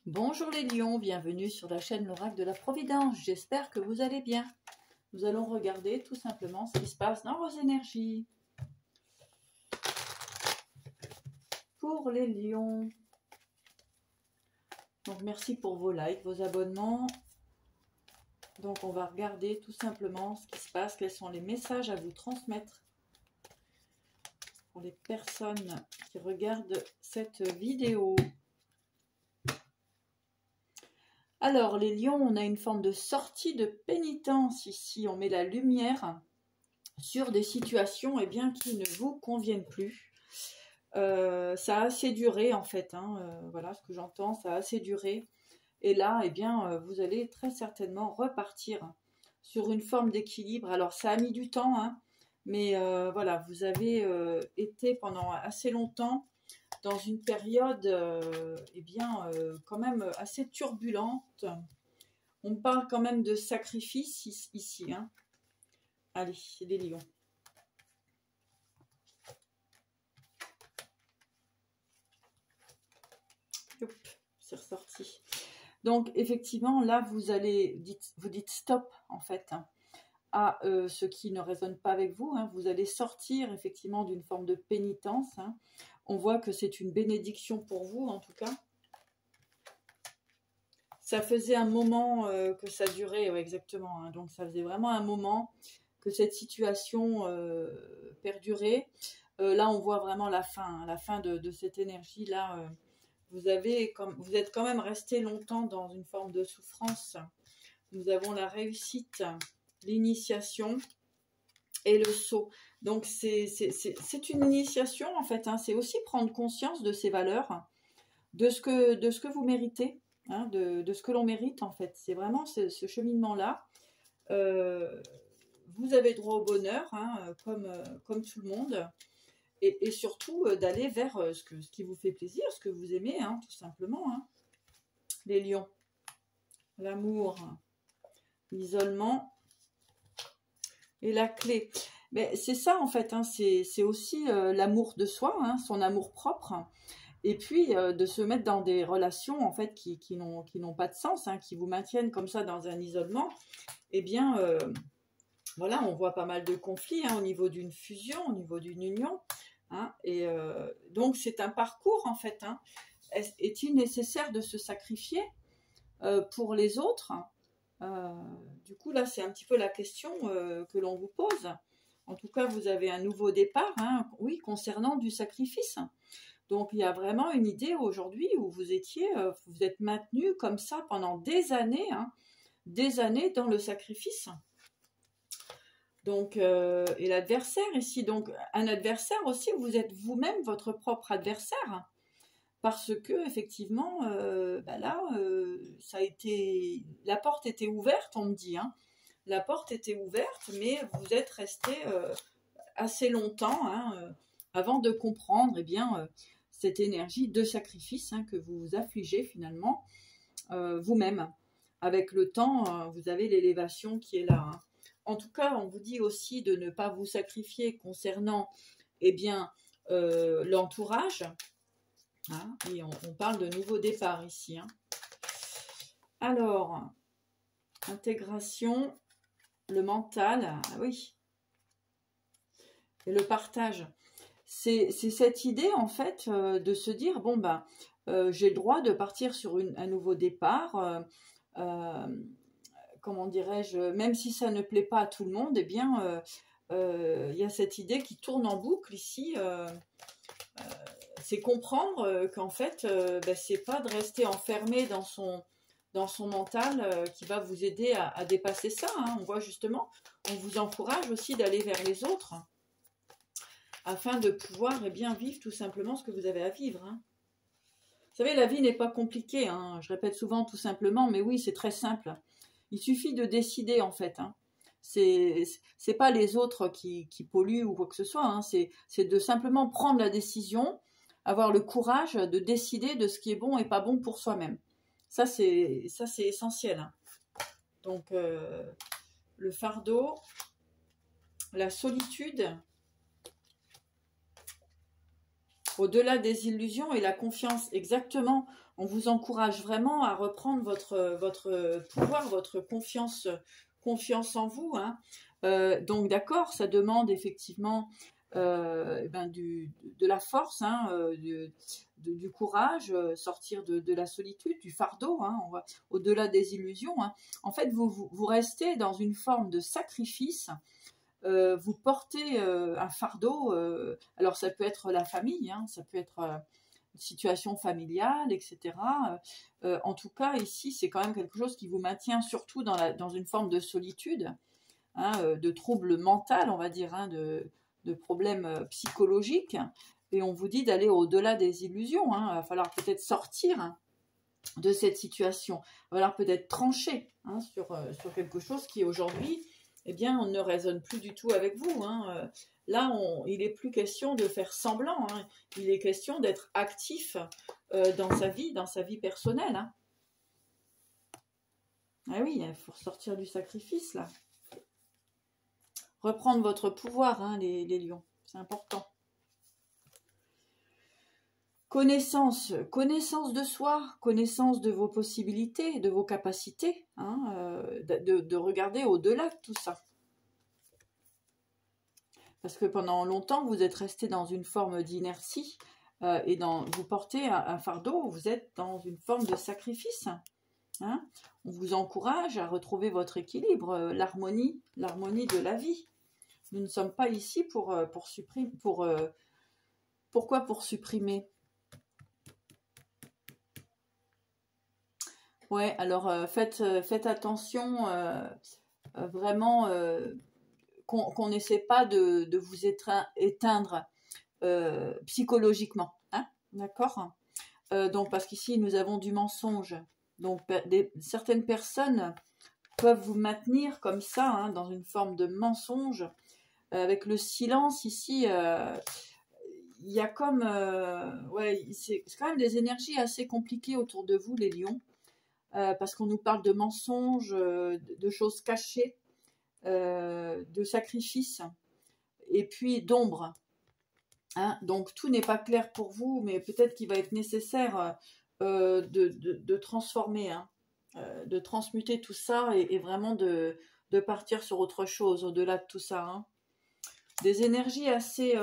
Bonjour les lions, bienvenue sur la chaîne l'Oracle de la Providence. J'espère que vous allez bien. Nous allons regarder tout simplement ce qui se passe dans vos énergies. Pour les lions. Donc merci pour vos likes, vos abonnements. Donc on va regarder tout simplement ce qui se passe, quels sont les messages à vous transmettre pour les personnes qui regardent cette vidéo. Alors, les lions, on a une forme de sortie de pénitence ici. On met la lumière sur des situations qui ne vous conviennent plus. Ça a assez duré, en fait. Voilà ce que j'entends, ça a assez duré. Et là, vous allez très certainement repartir sur une forme d'équilibre. Alors, ça a mis du temps, mais voilà, vous avez été pendant assez longtemps dans une période quand même assez turbulente. On parle quand même de sacrifice ici. Allez, les lions. C'est ressorti. Donc, effectivement, là, vous dites stop, en fait, à ce qui ne résonne pas avec vous. Vous allez sortir, effectivement, d'une forme de pénitence. On voit que c'est une bénédiction pour vous, en tout cas. Ça faisait un moment que ça durait, ouais, exactement. Donc, ça faisait vraiment un moment que cette situation perdurait. Là, on voit vraiment la fin de cette énergie-là. Vous êtes quand même resté longtemps dans une forme de souffrance. Nous avons la réussite, l'initiation et le saut. Donc, c'est une initiation, en fait. C'est aussi prendre conscience de ses valeurs, de ce que vous méritez, de ce que l'on mérite, en fait. C'est vraiment ce cheminement-là. Vous avez droit au bonheur, comme tout le monde. Et surtout, d'aller vers ce qui vous fait plaisir, ce que vous aimez, tout simplement. Les lions. L'amour, l'isolement et la clé. Mais c'est ça, en fait, c'est aussi l'amour de soi, son amour propre, et puis de se mettre dans des relations, en fait, qui n'ont pas de sens, qui vous maintiennent comme ça dans un isolement. Voilà, on voit pas mal de conflits au niveau d'une fusion, au niveau d'une union, donc c'est un parcours, en fait. Est-il nécessaire de se sacrifier pour les autres? Du coup, là, c'est un petit peu la question que l'on vous pose. En tout cas, vous avez un nouveau départ, oui, concernant du sacrifice. Donc, il y a vraiment une idée aujourd'hui où vous êtes maintenu comme ça pendant des années dans le sacrifice. Donc, et l'adversaire ici, donc un adversaire aussi, vous êtes vous-même votre propre adversaire. Parce que effectivement, ça a été, la porte était ouverte, on me dit. La porte était ouverte, mais vous êtes resté assez longtemps avant de comprendre cette énergie de sacrifice que vous vous affligez finalement vous-même. Avec le temps, vous avez l'élévation qui est là. En tout cas, on vous dit aussi de ne pas vous sacrifier concernant l'entourage. Et on parle de nouveau départ ici. Alors, intégration, le mental, oui. Et le partage. C'est cette idée, en fait, de se dire, j'ai le droit de partir sur un nouveau départ. Comment dirais-je, même si ça ne plaît pas à tout le monde, il y a cette idée qui tourne en boucle ici. C'est comprendre qu'en fait, c'est pas de rester enfermé dans son mental qui va vous aider à dépasser ça. On voit justement, on vous encourage aussi d'aller vers les autres afin de pouvoir vivre tout simplement ce que vous avez à vivre. Vous savez, la vie n'est pas compliquée. Je répète souvent tout simplement, mais oui, c'est très simple. Il suffit de décider, en fait. C'est pas les autres qui polluent ou quoi que ce soit. C'est de simplement prendre la décision, avoir le courage de décider de ce qui est bon et pas bon pour soi-même. Ça, c'est essentiel. Donc, le fardeau, la solitude Au-delà des illusions et la confiance, exactement. On vous encourage vraiment à reprendre votre pouvoir, votre confiance en vous. Hein. Donc d'accord, ça demande effectivement de la force, hein, du courage, sortir de la solitude, du fardeau, hein, au-delà des illusions. Hein. En fait, vous restez dans une forme de sacrifice. Vous portez un fardeau, alors ça peut être la famille, hein, ça peut être une situation familiale, etc. En tout cas, ici, c'est quand même quelque chose qui vous maintient surtout dans une forme de solitude, hein, de trouble mental, on va dire, hein, de problèmes psychologiques. Et on vous dit d'aller au-delà des illusions. Hein. Il va falloir peut-être sortir, hein, de cette situation. Il va falloir peut-être trancher, hein, sur quelque chose qui aujourd'hui, eh bien, on ne résonne plus du tout avec vous. Hein. Là, il n'est plus question de faire semblant. Hein. Il est question d'être actif dans sa vie personnelle. Hein. Ah oui, il faut sortir du sacrifice, là. Reprendre votre pouvoir, hein, les lions. C'est important. Connaissance de soi, connaissance de vos possibilités, de vos capacités, hein, de regarder au-delà de tout ça. Parce que pendant longtemps, vous êtes resté dans une forme d'inertie et vous portez un fardeau, vous êtes dans une forme de sacrifice. Hein. On vous encourage à retrouver votre équilibre, l'harmonie de la vie. Nous ne sommes pas ici pour supprimer. Pourquoi pour supprimer? Ouais, alors faites attention vraiment qu'on n'essaie pas de vous éteindre psychologiquement. Hein, d'accord? Donc, parce qu'ici, nous avons du mensonge. Donc, certaines personnes peuvent vous maintenir comme ça, hein, dans une forme de mensonge. Avec le silence, ici, il y a comme... ouais, c'est quand même des énergies assez compliquées autour de vous, les lions. Parce qu'on nous parle de mensonges, de choses cachées, de sacrifices, et puis d'ombre. Hein. Donc tout n'est pas clair pour vous, mais peut-être qu'il va être nécessaire de transformer, hein, de transmuter tout ça et vraiment de partir sur autre chose au-delà de tout ça. Hein. Des énergies assez...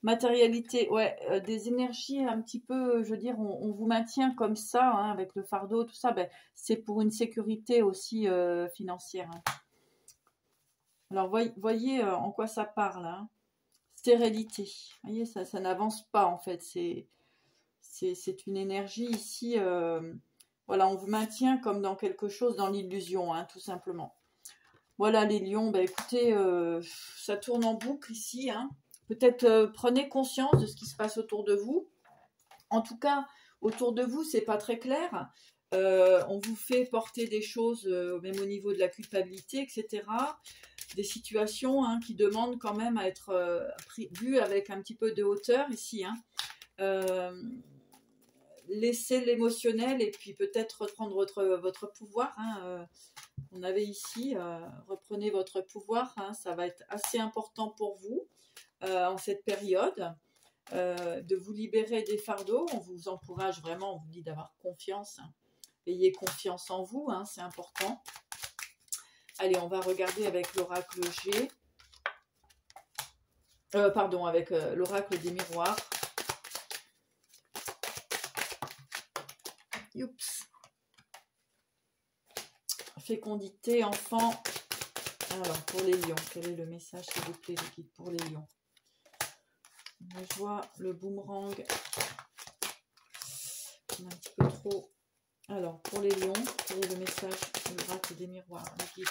matérialité, ouais, des énergies un petit peu, je veux dire, on vous maintient comme ça, hein, avec le fardeau, tout ça, ben, c'est pour une sécurité aussi financière. Hein. Alors, voyez en quoi ça parle, hein. Stérilité. Vous voyez, ça n'avance pas, en fait. C'est une énergie ici, voilà, on vous maintient comme dans quelque chose, dans l'illusion, hein, tout simplement. Voilà, les lions, ben, écoutez, ça tourne en boucle ici, hein. Peut-être prenez conscience de ce qui se passe autour de vous. En tout cas, autour de vous, c'est pas très clair. On vous fait porter des choses, même au niveau de la culpabilité, etc. Des situations, hein, qui demandent quand même à être vues avec un petit peu de hauteur ici. Hein. Laissez l'émotionnel et puis peut-être reprendre votre pouvoir. Hein. On avait ici, reprenez votre pouvoir. Hein, ça va être assez important pour vous. En cette période, de vous libérer des fardeaux. On vous encourage vraiment, on vous dit d'avoir confiance. Hein. Ayez confiance en vous, hein, c'est important. Allez, on va regarder avec l'oracle G. Pardon, avec l'oracle des miroirs. Youps. Fécondité, enfant. Alors, pour les lions, quel est le message, s'il vous plaît, je quitte pour les lions? Je vois le boomerang. Un petit peu trop. Alors, pour les lions, quel est le message de l'oracle des miroirs? Il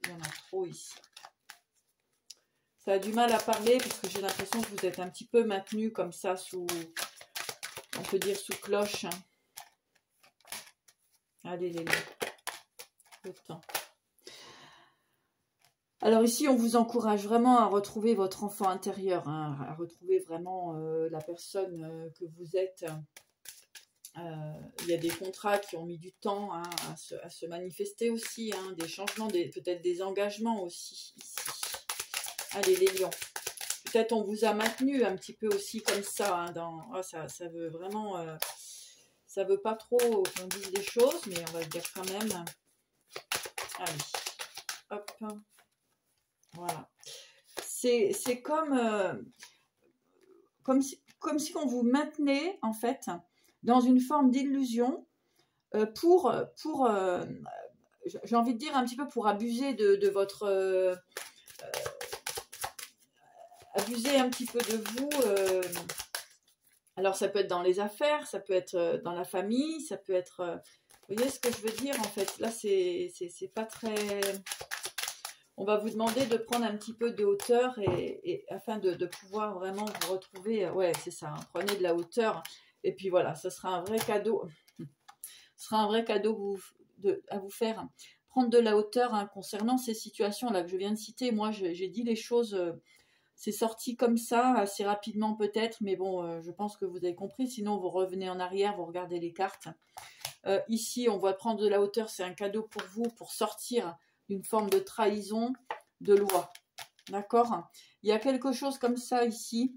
y en a trop ici. Ça a du mal à parler parce que j'ai l'impression que vous êtes un petit peu maintenu comme ça sous, on peut dire sous cloche. Hein. Allez les lions. Le temps. Alors ici, on vous encourage vraiment à retrouver votre enfant intérieur, hein, à retrouver vraiment la personne que vous êtes. Il y a des contrats qui ont mis du temps, hein, à se manifester aussi, hein, des changements, peut-être des engagements aussi ici. Allez les lions. peut-être on vous a maintenu un petit peu aussi comme ça. Hein, ça veut vraiment... ça veut pas trop qu'on dise des choses, mais on va le dire quand même. Allez, hop. Voilà. C'est comme si on vous maintenait, en fait, dans une forme d'illusion j'ai envie de dire un petit peu pour abuser de votre... abuser un petit peu de vous. Alors, ça peut être dans les affaires, ça peut être dans la famille, ça peut être... vous voyez ce que je veux dire, en fait? Là, c'est pas très... On va vous demander de prendre un petit peu de hauteur et afin de pouvoir vraiment vous retrouver. Ouais, c'est ça. Hein, prenez de la hauteur. Et puis voilà, ce sera un vrai cadeau. Ce sera un vrai cadeau à vous faire. Prendre de la hauteur hein, concernant ces situations-là que je viens de citer. Moi, j'ai dit les choses... c'est sorti comme ça, assez rapidement peut-être, mais bon, je pense que vous avez compris. Sinon, vous revenez en arrière, vous regardez les cartes. Ici, on voit prendre de la hauteur, c'est un cadeau pour vous, pour sortir d'une forme de trahison, de loi. D'accord? Il y a quelque chose comme ça ici,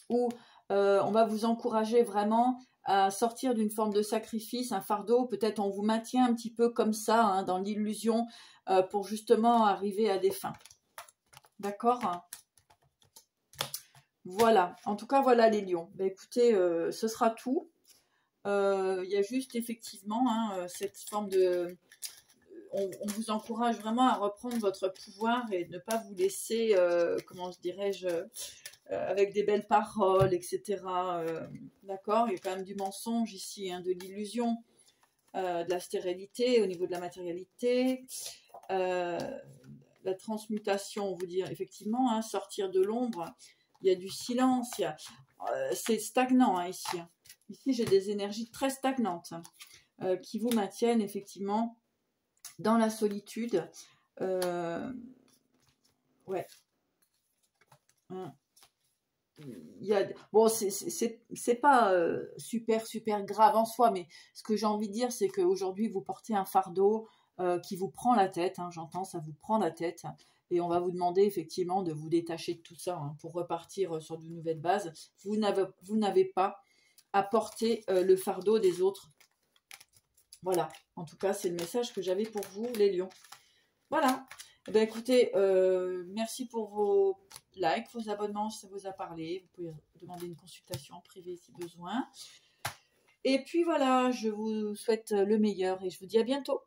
où on va vous encourager vraiment à sortir d'une forme de sacrifice, un fardeau. Peut-être on vous maintient un petit peu comme ça, hein, dans l'illusion, pour justement arriver à des fins. D'accord? Voilà, en tout cas, voilà les lions. Ben, écoutez, ce sera tout. Il y a juste effectivement hein, cette forme de... On vous encourage vraiment à reprendre votre pouvoir et ne pas vous laisser, comment dirais-je, avec des belles paroles, etc. D'accord? Il y a quand même du mensonge ici, hein, de l'illusion, de la stérilité au niveau de la matérialité. La transmutation, on vous dit effectivement, hein, sortir de l'ombre. Il y a du silence, c'est stagnant hein, ici. Ici, j'ai des énergies très stagnantes qui vous maintiennent effectivement dans la solitude. Ouais. Bon, c'est pas super grave en soi, mais ce que j'ai envie de dire, c'est qu'aujourd'hui, vous portez un fardeau qui vous prend la tête. Hein, j'entends, ça vous prend la tête. Et on va vous demander effectivement de vous détacher de tout ça hein, pour repartir sur de nouvelles bases. Vous n'avez pas à porter le fardeau des autres. Voilà, en tout cas, c'est le message que j'avais pour vous, les lions. Voilà. Eh bien, écoutez, merci pour vos likes, vos abonnements si ça vous a parlé. Vous pouvez demander une consultation en privé si besoin. Et puis voilà, je vous souhaite le meilleur et je vous dis à bientôt.